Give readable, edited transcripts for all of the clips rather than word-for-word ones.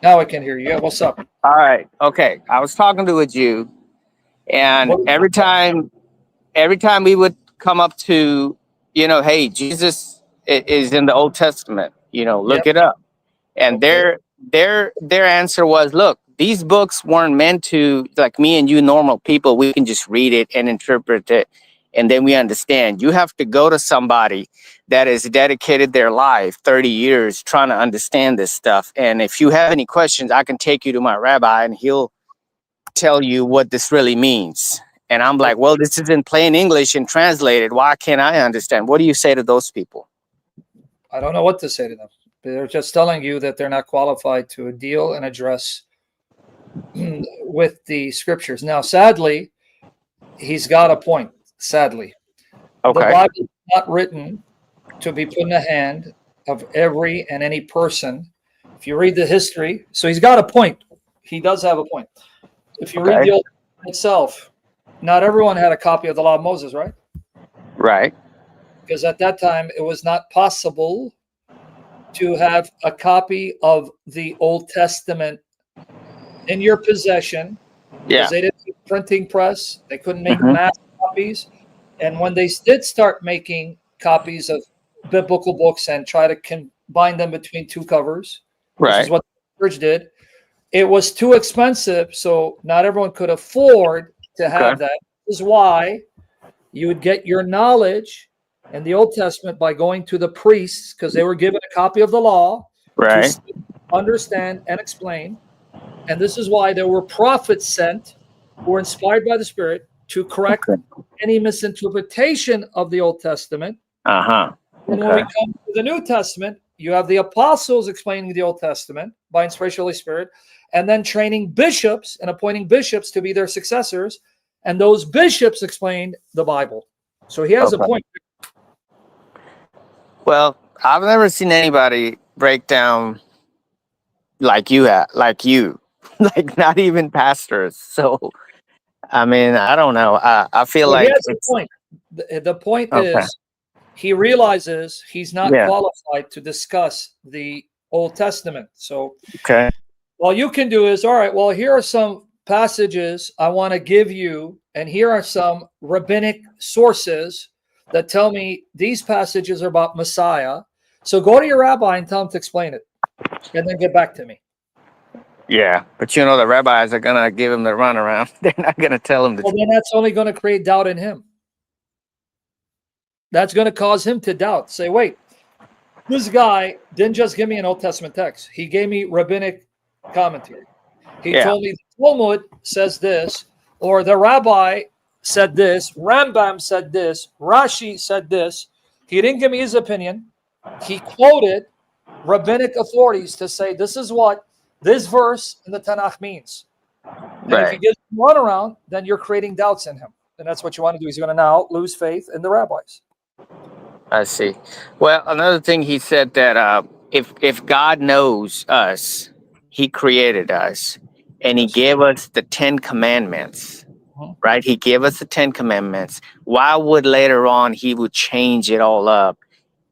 Now I can hear you. Yeah, what's up? All right. Okay. I was talking to a Jew, and What, every time we would come up to, hey, Jesus is in the Old Testament. Look yep. it up. And Okay. their answer was, look, these books weren't meant to, like, me and you normal people. We can just read it and interpret it, and then we understand. You have to go to somebody that has dedicated their life 30 years trying to understand this stuff. And if you have any questions, I can take you to my rabbi, and he'll tell you what this really means. And I'm like, well, this is in plain English and translated. Why can't I understand? What do you say to those people? I don't know what to say to them. They're just telling you that they're not qualified to deal and address with the scriptures. Now, sadly, he's got a point. Sadly, the Okay. Bible is not written to be put in the hand of every and any person. If you read the history, so he's got a point. He does have a point. If you read Okay. the Old Testament itself, not everyone had a copy of the Law of Moses, right? Right. Because at that time, it was not possible to have a copy of the Old Testament in your possession Yeah. because they didn't have a printing press. They couldn't make Mhm. mass copies. And when they did start making copies of biblical books and try to combine them between two covers, which is Right. what the church did, it was too expensive. So not everyone could afford to Okay. have that. This is why you would get your knowledge in the Old Testament by going to the priests because they were given a copy of the law to Right. understand and explain. And this is why there were prophets sent who were inspired by the Spirit to correct Okay. any misinterpretation of the Old Testament. Uh-huh. And when we Okay. come to the New Testament, you have the apostles explaining the Old Testament by inspiration of the Holy Spirit, and then training bishops and appointing bishops to be their successors. And those bishops explained the Bible. So he has a Okay. point. Well, I've never seen anybody break down like you have, like you, like not even pastors. So, I mean, I don't know. I feel So he like has a it's point. The point okay. is he realizes he's not Yeah. qualified to discuss the Old Testament. So Okay. all you can do is, all right, well, here are some passages I want to give you, and here are some rabbinic sources that tell me these passages are about Messiah. So go to your rabbi and tell him to explain it, and then get back to me. Yeah. But the rabbis are gonna give him the runaround. They're not gonna tell him the Well, truth. then that's only going to create doubt in him. That's going to cause him to doubt. Say, wait, this guy didn't just give me an Old Testament text. He gave me rabbinic commentary. He Yeah. told me the Talmud says this, or the rabbi said this, Rambam said this, Rashi said this. He didn't give me his opinion. He quoted rabbinic authorities to say this is what this verse in the Tanakh means. And if he Right. gives one around, then you're creating doubts in him. And that's what you want to do. He's going to now lose faith in the rabbis. I see. Well, another thing he said that if God knows us, He created us, and He Yes. gave us the 10 Commandments. Mhm. Right? He gave us the 10 Commandments. Why would later on He would change it all up?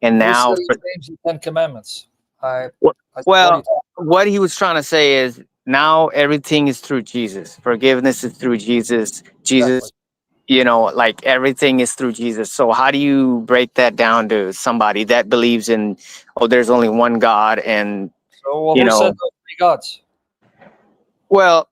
And Who said now, he changed the Ten Commandments? I, what what are you well, talking what he was trying to say is now everything is through Jesus. Forgiveness is through Jesus. about? Exactly. Like everything is through Jesus. So how do you break that down to somebody that believes in, oh, there's only one God, and So, well, you who said know, those three gods? well,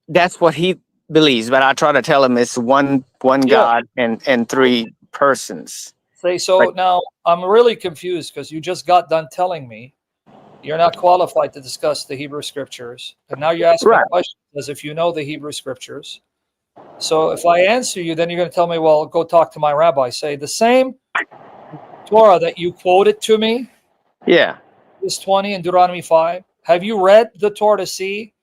that's what he believes. But I try to tell him it's one Yeah. God and three persons. Say But so. Now I'm really confused because you just got done telling me you're not qualified to discuss the Hebrew scriptures, and now you ask me right, questions as if you know the Hebrew scriptures. So if I answer you, then you're going to tell me, well, go talk to my rabbi. Say the same Torah that you quoted to me, yeah, Exodus 20 and Deuteronomy 5. Have you read the Torah to see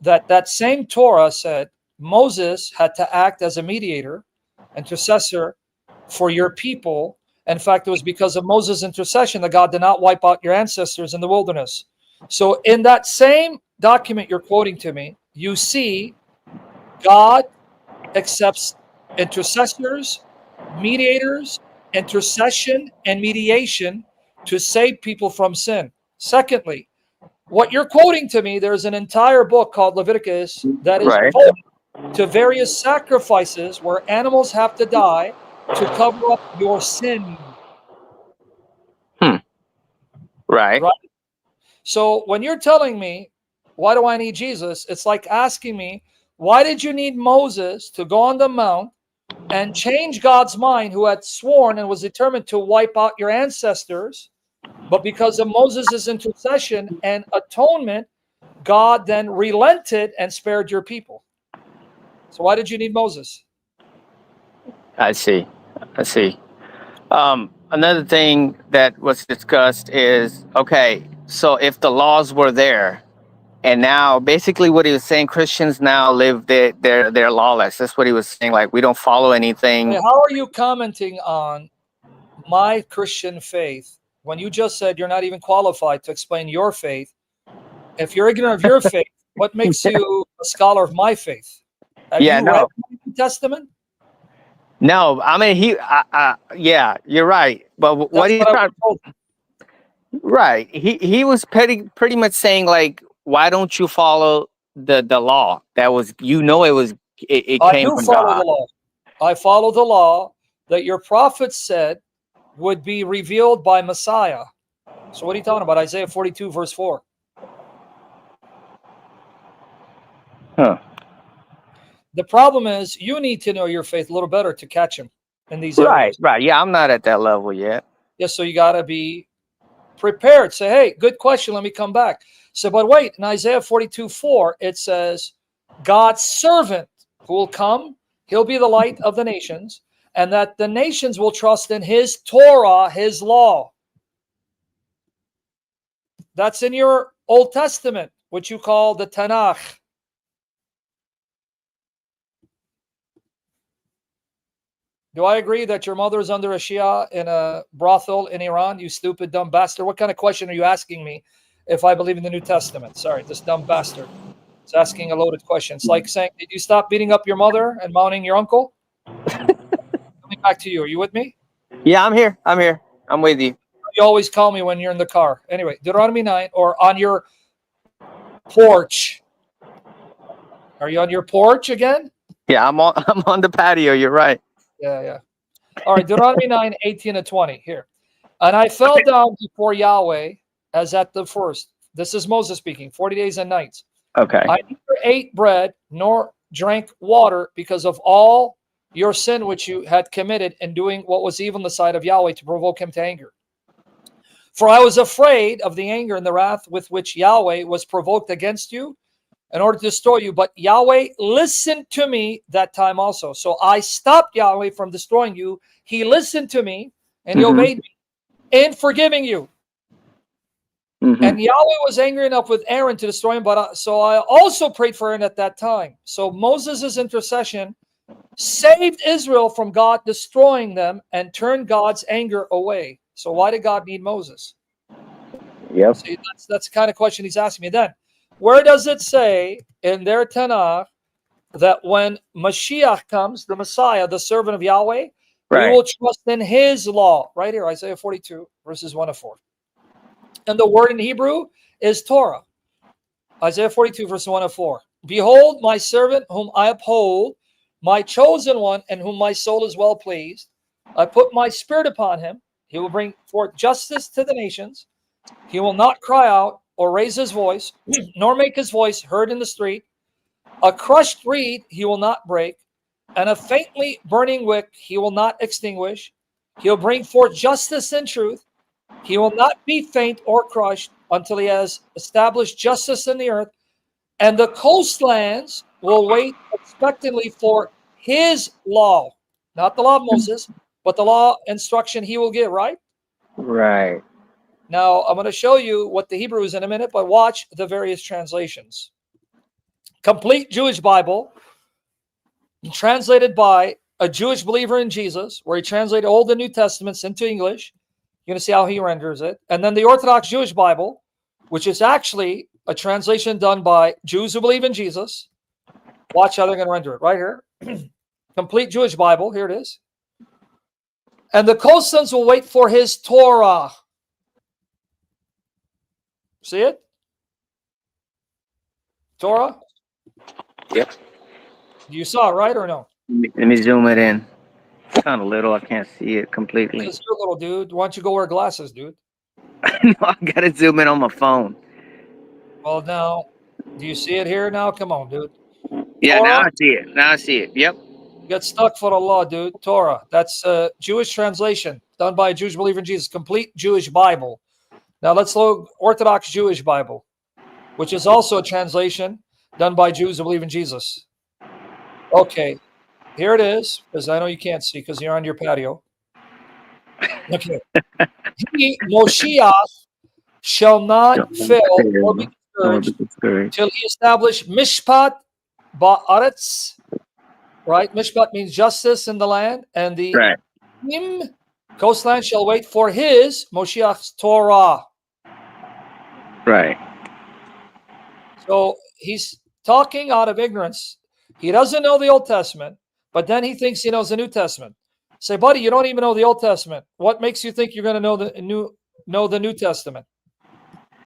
that that same Torah said Moses had to act as a mediator, intercessor for your people. In fact, it was because of Moses' intercession that God did not wipe out your ancestors in the wilderness. So in that same document you're quoting to me, you see God accepts intercessors, mediators, intercession, and mediation to save people from sin. Secondly, What you're quoting to me, there's an entire book called Leviticus that is Right. devoted to various sacrifices where animals have to die to cover up your sin. Right. Right? So when you're telling me, why do I need Jesus? It's like asking me, why did you need Moses to go on the mount and change God's mind, who had sworn and was determined to wipe out your ancestors? But because of Moses' intercession and atonement, God then relented and spared your people. So why did you need Moses? I see. I see. Another thing that was discussed is, okay, so if the laws were there, and now basically what he was saying, Christians now live they're lawless. That's what he was saying. Like, we don't follow anything. Hey, how are you commenting on my Christian faith when you just said you're not even qualified to explain your faith? If you're ignorant of your faith, what makes you a scholar of my faith? Have Yeah, you read no, the New Testament? no. I mean, yeah, you're right. But what That's he's what I trying, was told. right? He was pretty much saying, like, why don't you follow the law? That was, it I came do from follow the God. law. I follow the law that your prophets said would be revealed by Messiah. So what are you talking about? Isaiah 42, verse 4. Huh. The problem is you need to know your faith a little better to catch him in these Right, areas. right. Yeah, I'm not at that level yet. Yeah, so you got to be prepared. Say, hey, good question. Let me come back. So, but wait, in Isaiah 42, 4, it says, God's servant who will come, he'll be the light of the nations, and that the nations will trust in his Torah, his law. That's in your Old Testament, which you call the Tanakh. Do I agree that your mother is under a Shia in a brothel in Iran? You stupid, dumb bastard. What kind of question are you asking me if I believe in the New Testament? Sorry, this dumb bastard. It's asking a loaded question. It's like saying, did you stop beating up your mother and mounting your uncle? Coming back to you. Are you with me? Yeah, I'm here. I'm here. I'm with you. You always call me when you're in the car. Anyway, Deuteronomy 9, or on your porch. Are you on your porch again? Yeah, I'm on. I'm on the patio. You're right. Yeah, yeah. All right, Deuteronomy 9, 18 and 20. Here. And I fell down before Yahweh as at the first. This is Moses speaking, 40 days and nights. Okay. I neither ate bread nor drank water because of all your sin which you had committed in doing what was evil in the sight of Yahweh to provoke him to anger. For I was afraid of the anger and the wrath with which Yahweh was provoked against you in order to destroy you. But Yahweh listened to me that time also. So I stopped Yahweh from destroying you. He listened to me and he obeyed me in forgiving you. And Yahweh was angry enough with Aaron to destroy him, but so I also prayed for Aaron at that time. So Moses' intercession saved Israel from God destroying them and turned God's anger away. So why did God need Moses? Yep. See, that's the kind of question he's asking me. Then, where does it say in their Tanakh that when Mashiach comes, the Messiah, the servant of Yahweh, we Right. will trust in his law? Right here, Isaiah 42, verses 1 to 4. And the word in Hebrew is Torah. Isaiah 42, verse 1 to 4. Behold, my servant whom I uphold, my chosen one, in whom my soul is well pleased. I put my spirit upon him. He will bring forth justice to the nations. He will not cry out or raise his voice, nor make his voice heard in the street. A crushed reed he will not break, and a faintly burning wick he will not extinguish. He'll bring forth justice and truth. He will not be faint or crushed until he has established justice in the earth, and the coastlands will wait expectantly for his law, not the law of Moses, but the law instruction he will give, right? Right. Now, I'm going to show you what the Hebrew is in a minute, but watch the various translations. Complete Jewish Bible, translated by a Jewish believer in Jesus, where he translated Old and New Testaments into English. You're going to see how he renders it. And then the Orthodox Jewish Bible, which is actually a translation done by Jews who believe in Jesus. Watch how they're going to render it right here. Complete Jewish Bible. Here it is. And the coastlands will wait for his Torah. See it? Torah? Yep. You saw it, right, or no? Let me zoom it in. It's kind of little. I can't see it completely. Because you're a little dude. Why don't you go wear glasses, dude? No, I gotta zoom in on my phone. Well, now, do you see it here now? Come on, dude. Yeah, Torah? now I see it. Now I see it. Yep. Get stuck for the law, dude. Torah. That's a Jewish translation done by a Jewish believer in Jesus. Complete Jewish Bible. Now let's look Orthodox Jewish Bible, which is also a translation done by Jews who believe in Jesus. Okay, here it is, because I know you can't see because you're on your patio. Okay. He, Moshiach, shall not fail or be discouraged till he establish mishpat ba'aretz. Right? Mishpat means justice in the land, and the Right. coastland shall wait for his, Moshiach's Torah. Right. So he's talking out of ignorance. He doesn't know the Old Testament, but then he thinks he knows the New Testament. Say, buddy, you don't even know the Old Testament. What makes you think you're going to know the New Testament?